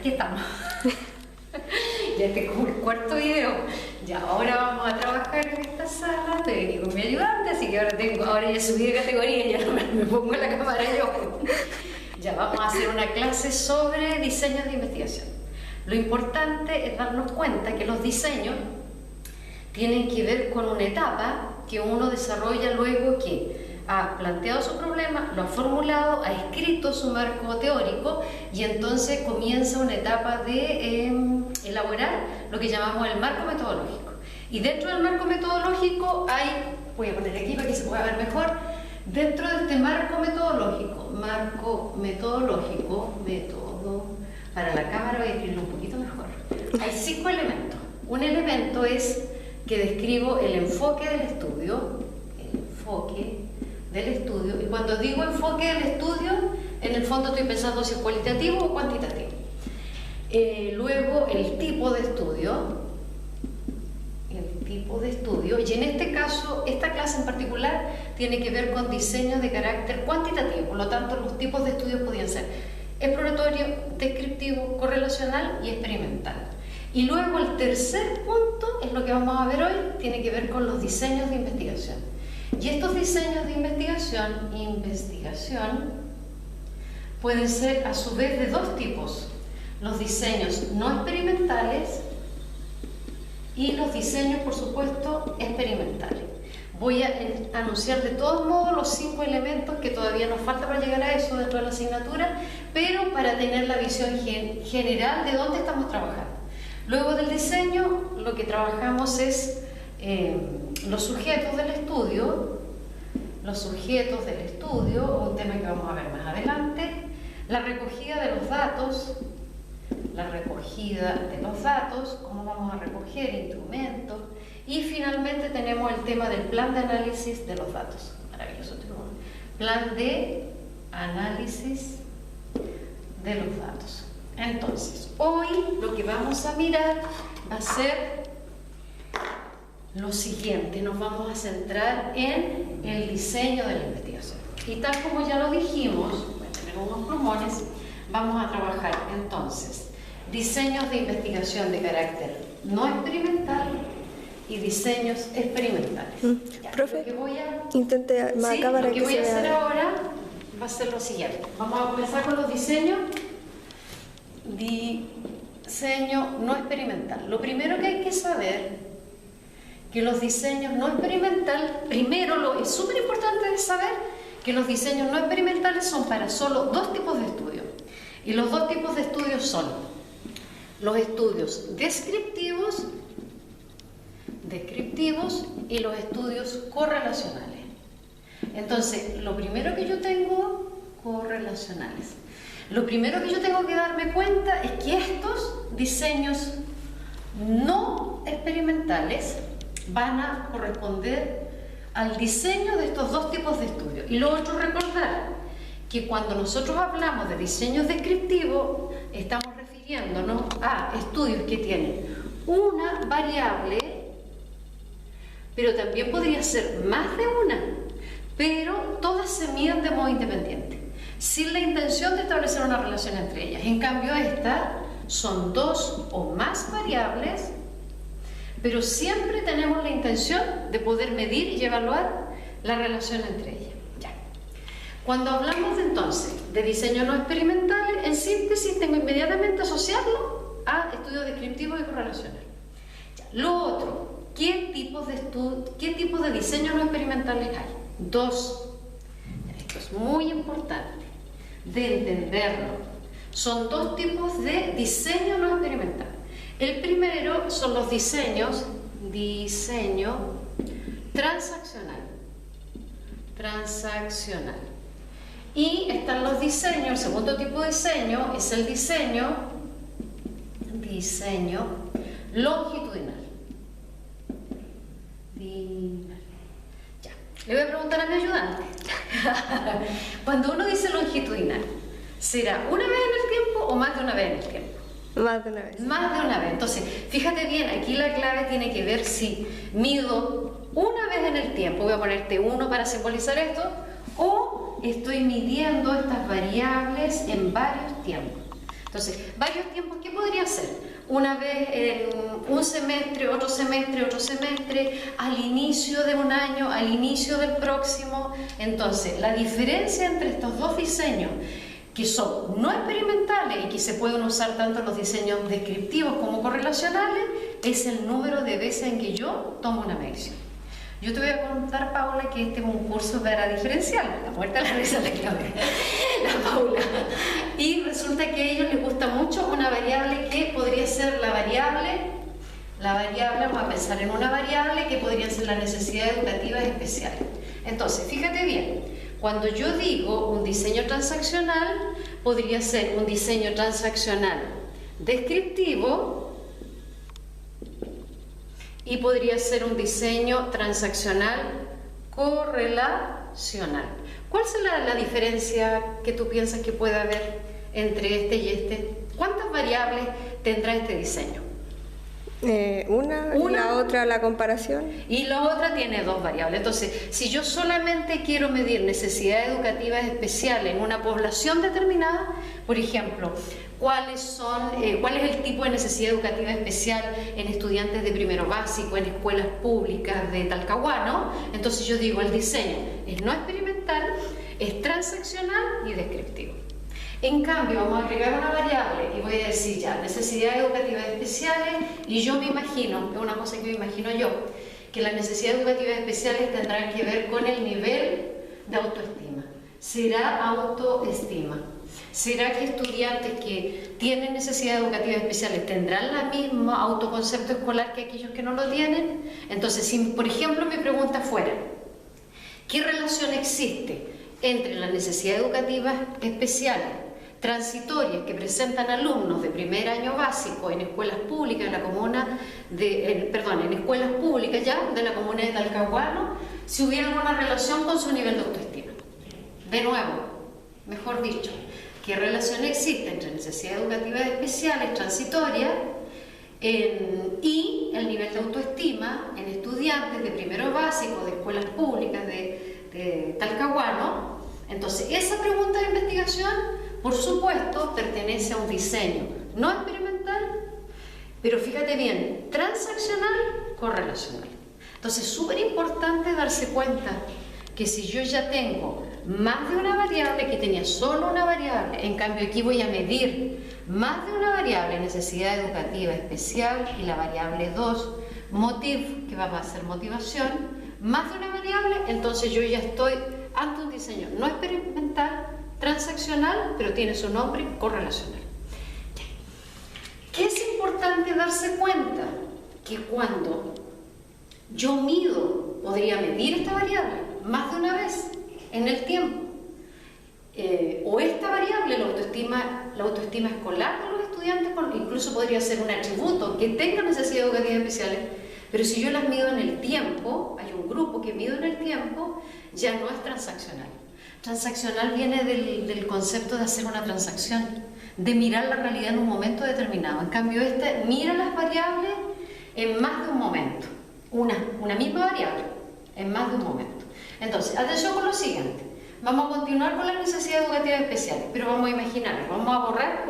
aquí estamos. Ya este es como el cuarto video. Ya, ahora vamos a trabajar en esta sala. Estoy aquí con mi ayudante, así que ahora ya subí de categoría, ya no me pongo en la cámara yo. Ya vamos a hacer una clase sobre diseños de investigación. Lo importante es darnos cuenta que los diseños tienen que ver con una etapa que uno desarrolla luego que ha planteado su problema, lo ha formulado, ha escrito su marco teórico y entonces comienza una etapa de elaborar lo que llamamos el marco metodológico. Y dentro del marco metodológico hay, voy a poner aquí para que se pueda ver mejor, dentro de este marco metodológico, método, para la cámara voy a escribirlo un poquito mejor. Hay 5 elementos. Un elemento es que describo el enfoque del estudio, y cuando digo enfoque del estudio, en el fondo estoy pensando si es cualitativo o cuantitativo. Luego el tipo de estudio, y en este caso, esta clase en particular tiene que ver con diseños de carácter cuantitativo, por lo tanto los tipos de estudios podían ser exploratorio, descriptivo, correlacional y experimental. Y luego el tercer punto es lo que vamos a ver hoy, tiene que ver con los diseños de investigación. Y estos diseños de investigación pueden ser a su vez de dos tipos: los diseños no experimentales y los diseños, por supuesto, experimentales. Voy a anunciar de todos modos los 5 elementos que todavía nos falta para llegar a eso dentro de la asignatura, pero para tener la visión general de dónde estamos trabajando. Luego del diseño, lo que trabajamos es los sujetos del estudio, un tema que vamos a ver más adelante, la recogida de los datos, cómo vamos a recoger instrumentos, y finalmente tenemos el tema del plan de análisis de los datos. Maravilloso tema. Plan de análisis de los datos. Entonces, hoy lo que vamos a mirar va a ser lo siguiente: nos vamos a centrar en el diseño de la investigación. Y tal como ya lo dijimos, voy a tener unos plumones, vamos a trabajar entonces diseños de investigación de carácter no experimental y diseños experimentales. Profe, intente más cámara. Lo que voy a hacer ahora va a ser lo siguiente. Vamos a comenzar con los diseño no experimental. Lo primero que hay que saber que los diseños no experimentales, es súper importante saber que los diseños no experimentales son para solo 2 tipos de estudios. Y los 2 tipos de estudios son los estudios descriptivos y los estudios correlacionales. Entonces, lo primero que yo tengo, correlacionales. Lo primero que yo tengo que darme cuenta es que estos diseños no experimentales van a corresponder al diseño de estos 2 tipos de estudios. Y lo otro, recordar que cuando nosotros hablamos de diseños descriptivos, estamos refiriéndonos a estudios que tienen una variable, pero también podría ser más de una, pero todas se miden de modo independiente, sin la intención de establecer una relación entre ellas. En cambio, estas son 2 o más variables, pero siempre tenemos la intención de poder medir y evaluar la relación entre ellas. Ya. Cuando hablamos entonces de diseño no experimental, en síntesis tengo inmediatamente asociarlo a estudios descriptivos y correlacionales. Ya. Lo otro, ¿qué tipos de diseños no experimentales hay? 2. Esto es muy importante de entenderlo. Son 2 tipos de diseño no experimental. El primero son los diseño transaccional. Y están los diseños, el segundo tipo de diseño es el diseño longitudinal. Ya. Le voy a preguntar a mi ayudante. Cuando uno dice longitudinal, ¿será una vez en el tiempo o más de una vez en el tiempo? Más de una vez. Más de una vez. Entonces, fíjate bien, aquí la clave tiene que ver si mido una vez en el tiempo, voy a ponerte 1 para simbolizar esto, o estoy midiendo estas variables en varios tiempos. Entonces, varios tiempos, ¿qué podría ser? Una vez en un semestre, otro semestre, otro semestre, al inicio de un año, al inicio del próximo. Entonces, la diferencia entre estos dos diseños, que son no experimentales y que se pueden usar tanto en los diseños descriptivos como correlacionales, es el número de veces en que yo tomo una medición. Yo te voy a contar, Paula, que este es un curso para diferencial. La muerte de la risa la clave, la Paula. Y resulta que a ellos les gusta mucho una variable que podría ser la variable, vamos a pensar en una variable que podrían ser las necesidades educativas especiales. Entonces, fíjate bien, cuando yo digo un diseño transaccional, podría ser un diseño transaccional descriptivo, y podría ser un diseño transaccional correlacional. ¿Cuál es la diferencia que tú piensas que puede haber entre este y este? ¿Cuántas variables tendrá este diseño? Una, y la otra la comparación. Y la otra tiene dos variables. Entonces, si yo solamente quiero medir necesidades educativas especiales en una población determinada, por ejemplo, ¿cuál es el tipo de necesidad educativa especial en estudiantes de primero básico, en escuelas públicas de Talcahuano? Entonces yo digo, el diseño es no experimental, es transaccional y descriptivo. En cambio, vamos a agregar una variable y voy a decir ya, necesidades educativas especiales, y yo me imagino, es una cosa que me imagino yo, que las necesidades educativas especiales tendrán que ver con el nivel de autoestima. ¿Será autoestima? ¿Será que estudiantes que tienen necesidades educativas especiales tendrán el mismo autoconcepto escolar que aquellos que no lo tienen? Entonces, si por ejemplo mi pregunta fuera, ¿qué relación existe entre las necesidades educativas especiales transitorias que presentan alumnos de primer año básico en escuelas públicas de la comuna en escuelas públicas ya de la comuna de Talcahuano, si hubiera alguna relación con su nivel de autoestima? De nuevo, mejor dicho, ¿qué relación existe entre necesidades educativas especiales transitorias y el nivel de autoestima en estudiantes de primero básico de escuelas públicas de Talcahuano? Entonces, esa pregunta de investigación, por supuesto, pertenece a un diseño no experimental, pero fíjate bien, transaccional, correlacional. Entonces, es súper importante darse cuenta que si yo ya tengo más de una variable, que tenía solo una variable, en cambio aquí voy a medir más de una variable, necesidad educativa especial, y la variable 2, motiv, que va a ser motivación, más de una variable, entonces yo ya estoy ante un diseño no experimental, transaccional, pero tiene su nombre correlacional. ¿Qué es importante darse cuenta? Que cuando yo mido, podría medir esta variable más de una vez en el tiempo, o esta variable, la autoestima escolar de los estudiantes, incluso podría ser un atributo que tenga necesidades educativas especiales, pero si yo las mido en el tiempo, hay un grupo que mido en el tiempo, ya no es transaccional. Transaccional viene del concepto de hacer una transacción, de mirar la realidad en un momento determinado. En cambio, mira las variables en más de un momento, una misma variable en más de un momento. Entonces, atención con lo siguiente. Vamos a continuar con las necesidades educativas especiales, pero vamos a imaginar, vamos a borrar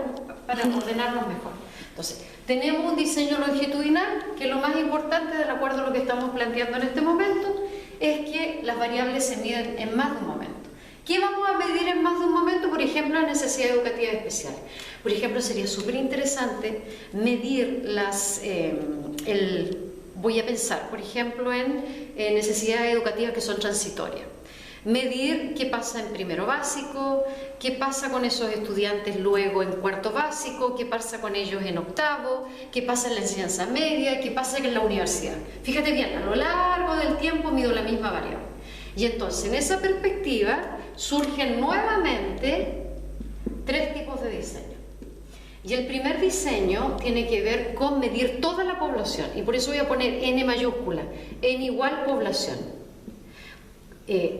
para ordenarnos mejor. Entonces, tenemos un diseño longitudinal, que lo más importante, de acuerdo a lo que estamos planteando en este momento, es que las variables se miden en más de un momento. ¿Qué vamos a medir en más de un momento? Por ejemplo, las necesidades educativas especiales. Por ejemplo, sería súper interesante medir voy a pensar, por ejemplo, en necesidades educativas que son transitorias. Medir qué pasa en primero básico, qué pasa con esos estudiantes luego en cuarto básico, qué pasa con ellos en octavo, qué pasa en la enseñanza media, qué pasa en la universidad. Fíjate bien, a lo largo del tiempo mido la misma variable. Y entonces, en esa perspectiva, surgen nuevamente tres tipos de diseño. Y el primer diseño tiene que ver con medir toda la población, y por eso voy a poner N mayúscula, N igual población.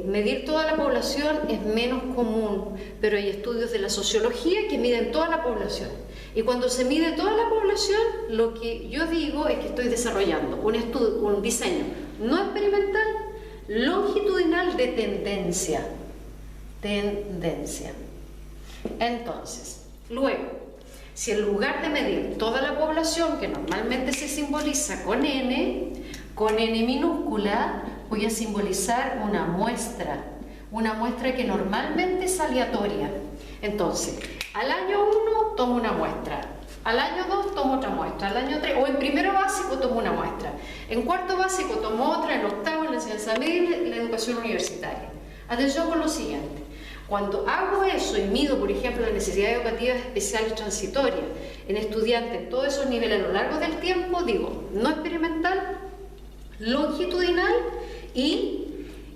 Medir toda la población es menos común, pero hay estudios de la sociología que miden toda la población. Y cuando se mide toda la población, lo que yo digo es que estoy desarrollando un diseño no experimental, longitudinal de tendencia. Entonces, luego, Si en lugar de medir toda la población, que normalmente se simboliza con N minúscula, voy a simbolizar una muestra que normalmente es aleatoria. Entonces, al año 1 tomo una muestra, al año 2 tomo otra muestra, al año 3, o en primero básico tomo una muestra, en cuarto básico tomo otra, en octavo en la enseñanza media, en la educación universitaria. Atención con lo siguiente. Cuando hago eso y mido, por ejemplo, las necesidades educativas especiales transitorias en estudiantes en todos esos niveles a lo largo del tiempo, digo, no experimental, longitudinal, y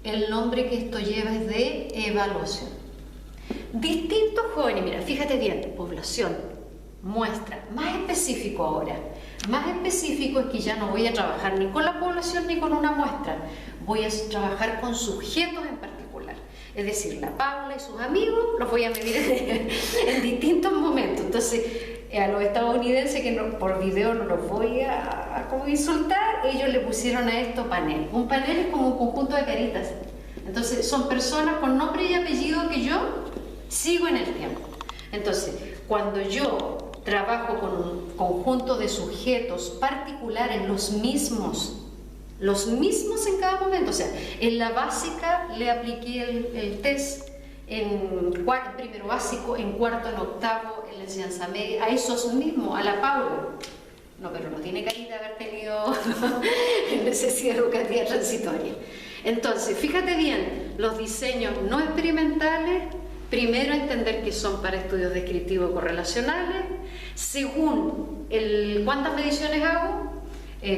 el nombre que esto lleva es de evaluación. Distintos jóvenes, mira, fíjate bien, población, muestra, más específico ahora. Más específico es que ya no voy a trabajar ni con la población ni con una muestra, voy a trabajar con sujetos en particular. Es decir, la Paula y sus amigos los voy a medir en distintos momentos. Entonces, a los estadounidenses que no, por video no los voy a como insultar, ellos le pusieron a esto panel. Un panel es como un conjunto de caritas. Entonces, son personas con nombre y apellido que yo sigo en el tiempo. Entonces, cuando yo trabajo con un conjunto de sujetos particulares, los mismos en cada momento, o sea, en la básica le apliqué el test, en primero básico, en cuarto, en octavo, en la enseñanza media, a esos mismos, a la Paula. No, pero no tiene carita de haber tenido necesidad educativa transitoria. Entonces, fíjate bien, los diseños no experimentales, primero entender que son para estudios descriptivos correlacionales, según cuántas mediciones hago,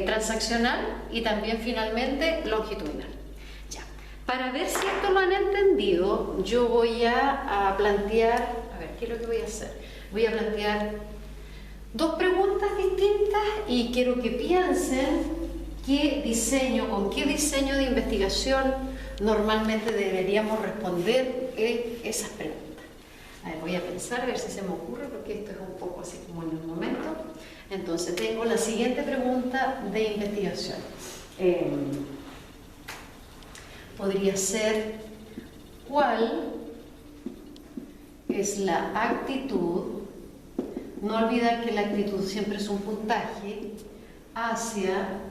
transaccional, y también finalmente longitudinal. Ya. Para ver si esto lo han entendido, yo voy a plantear, a ver, ¿qué es lo que voy a hacer? Voy a plantear dos preguntas distintas y quiero que piensen con qué diseño de investigación normalmente deberíamos responder esas preguntas. A ver, voy a pensar, a ver si se me ocurre, porque esto es un poco así como en el momento. Entonces, tengo la siguiente pregunta de investigación. Podría ser, ¿cuál es la actitud? No olvidar que la actitud siempre es un puntaje hacia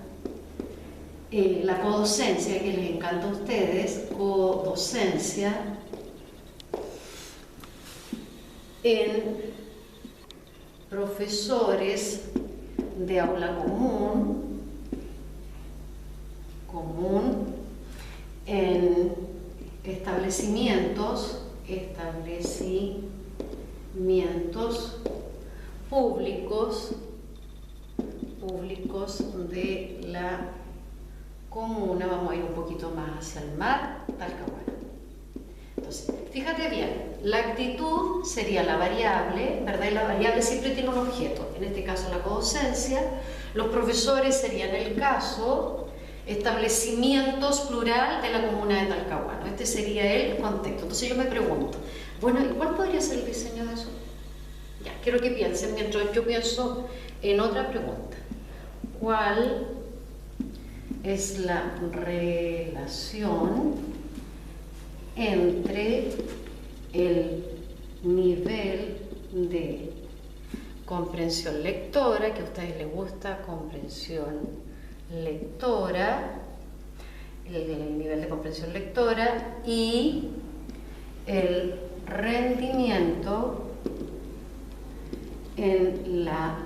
la codocencia, que les encanta a ustedes, codocencia en profesores de aula común en establecimientos públicos de la comuna. Vamos a ir un poquito más hacia el mar, Talcahuano. Entonces, fíjate bien, la actitud sería la variable, ¿verdad? Y la variable siempre tiene un objeto, en este caso la codocencia. Los profesores serían, en el caso, establecimientos plural de la comuna de Talcahuano. Este sería el contexto. Entonces yo me pregunto, bueno, ¿y cuál podría ser el diseño de eso? Ya, quiero que piensen mientras yo pienso en otra pregunta. ¿Cuál es la relación entre el nivel de comprensión lectora, que a ustedes les gusta, comprensión lectora, el nivel de comprensión lectora, y el rendimiento en la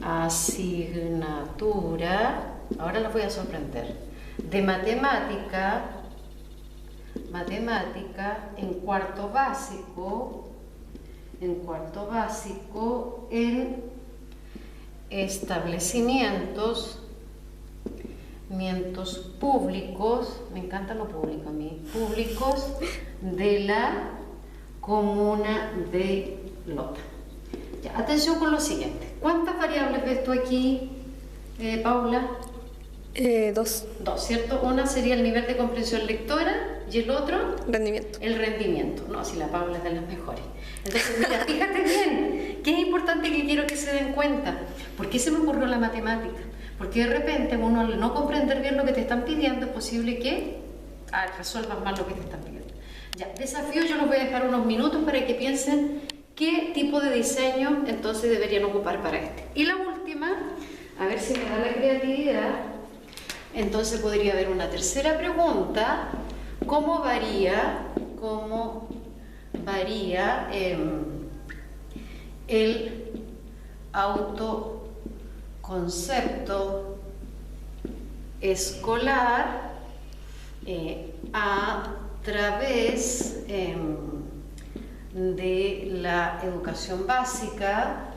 asignatura, ahora los voy a sorprender, de matemática en cuarto básico en establecimientos públicos, me encanta lo público a mí, públicos de la comuna de Lota. Ya, atención con lo siguiente. ¿Cuántas variables ves tú aquí, Paula? Dos. Dos, ¿cierto? Una sería el nivel de comprensión lectora y el otro, rendimiento. El rendimiento. No, si la Paula es de las mejores. Entonces, mira, fíjate bien, que es importante que quiero que se den cuenta. ¿Por qué se me ocurrió la matemática? Porque de repente uno, al no comprender bien lo que te están pidiendo, es posible que resuelvas mal lo que te están pidiendo. Ya, desafío, yo los voy a dejar unos minutos para que piensen ¿Qué tipo de diseño entonces deberían ocupar para este? Y la última, a ver si me da la creatividad, entonces podría haber una tercera pregunta: ¿cómo varía el autoconcepto escolar a través de la educación básica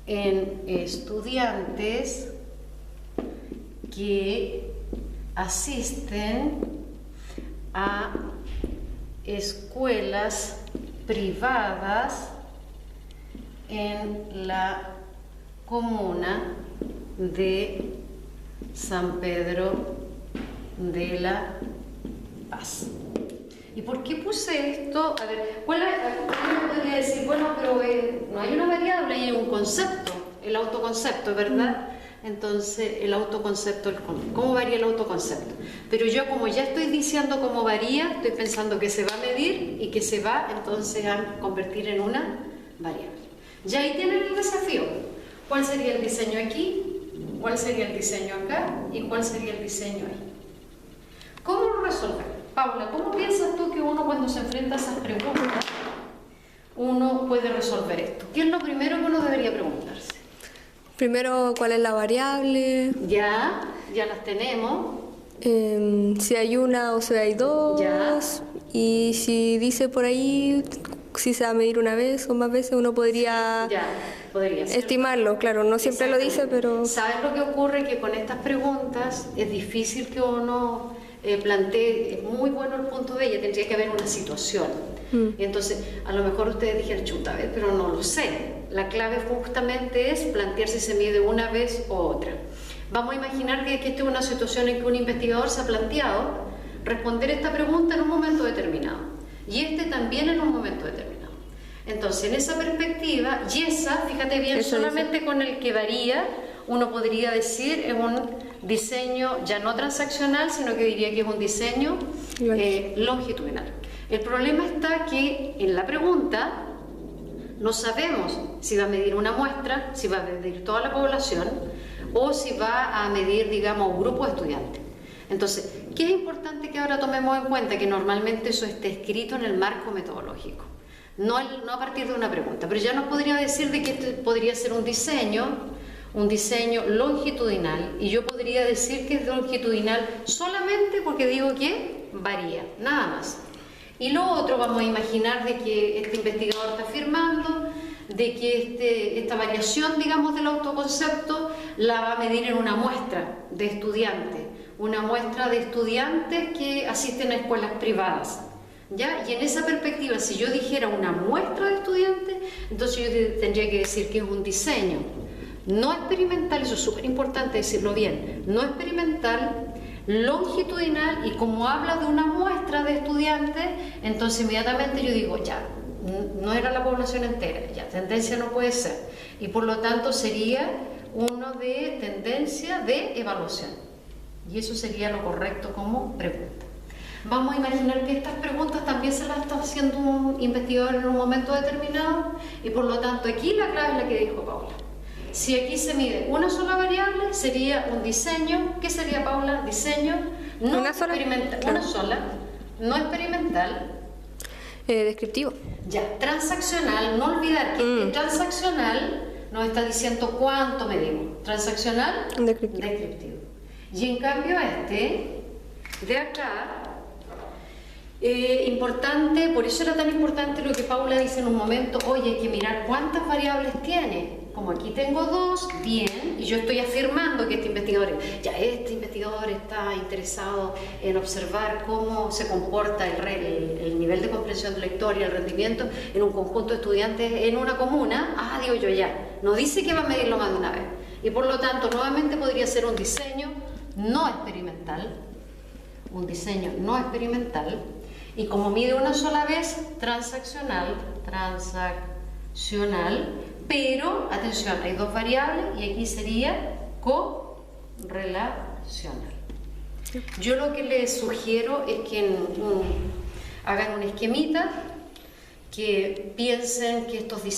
en estudiantes que asisten a escuelas privadas en la comuna de San Pedro de la Paz. ¿Y por qué puse esto? A ver, ¿alguien podría decir, bueno, pero no hay una variable, hay un concepto, el autoconcepto, ¿verdad? Entonces, el autoconcepto, ¿cómo varía el autoconcepto? Pero yo, como ya estoy diciendo cómo varía, estoy pensando que se va a medir y que se va entonces a convertir en una variable. Ya ahí tienen el desafío. ¿Cuál sería el diseño aquí? ¿Cuál sería el diseño acá? ¿Y cuál sería el diseño ahí? ¿Cómo lo resolver? Paula, ¿cómo piensas tú que uno, cuando se enfrenta a esas preguntas, uno puede resolver esto? ¿Qué es lo primero que uno debería preguntarse? Primero, ¿cuál es la variable? Ya las tenemos. Si hay una o si hay dos. Ya. Y si dice por ahí si se va a medir una vez o más veces, uno podría, podría ser. Estimarlo, claro, no siempre lo dice, pero... ¿Sabes lo que ocurre? Que con estas preguntas es difícil que uno plantee, es muy bueno el punto de ella, tendría que haber una situación. Y entonces, a lo mejor ustedes dijeron, chuta, pero no lo sé. La clave justamente es plantear si se mide una vez o otra. Vamos a imaginar que esta es una situación en que un investigador se ha planteado responder esta pregunta en un momento determinado y este también en un momento determinado. Entonces, en esa perspectiva, y esa, fíjate bien, eso solamente dice. Con el que varía, uno podría decir es un diseño ya no transaccional, sino que diría que es un diseño longitudinal. El problema está que en la pregunta no sabemos si va a medir una muestra, si va a medir toda la población o si va a medir, digamos, un grupo de estudiantes. Entonces, ¿qué es importante que ahora tomemos en cuenta? Que normalmente eso esté escrito en el marco metodológico, no a partir de una pregunta, pero ya nos podría decir de que este podría ser un diseño longitudinal, y yo podría decir que es longitudinal solamente porque digo que varía, nada más. Y lo otro, vamos a imaginar de que este investigador está afirmando de que esta variación, digamos, del autoconcepto la va a medir en una muestra de estudiantes, que asisten a escuelas privadas, ¿ya? Y en esa perspectiva, si yo dijera una muestra de estudiantes, entonces yo tendría que decir que es un diseño no experimental, eso es súper importante decirlo bien, no experimental, longitudinal, y como habla de una muestra de estudiantes, entonces inmediatamente yo digo, ya, no era la población entera, ya, tendencia no puede ser, y por lo tanto sería uno de tendencia de evaluación, y eso sería lo correcto como pregunta. Vamos a imaginar que estas preguntas también se las está haciendo un investigador en un momento determinado, y por lo tanto aquí la clave es la que dijo Paula. Si aquí se mide una sola variable, sería un diseño. ¿Qué sería, Paula? Diseño no experimental. Una sola, no experimental. Descriptivo. Ya, transaccional. No olvidar que transaccional nos está diciendo cuánto medimos. Transaccional, descriptivo. Y en cambio de acá, importante, por eso era tan importante lo que Paula dice en un momento, oye, hay que mirar cuántas variables tiene. Como aquí tengo dos, bien, y yo estoy afirmando que este investigador está interesado en observar cómo se comporta el nivel de comprensión lectora y el rendimiento en un conjunto de estudiantes en una comuna. Digo yo, ya, no dice que va a medirlo más de una vez, y por lo tanto nuevamente podría ser un diseño no experimental, y como mide una sola vez, transaccional, pero, atención, hay dos variables y aquí sería correlacional. Yo lo que les sugiero es que hagan un esquemita, que piensen que estos diseños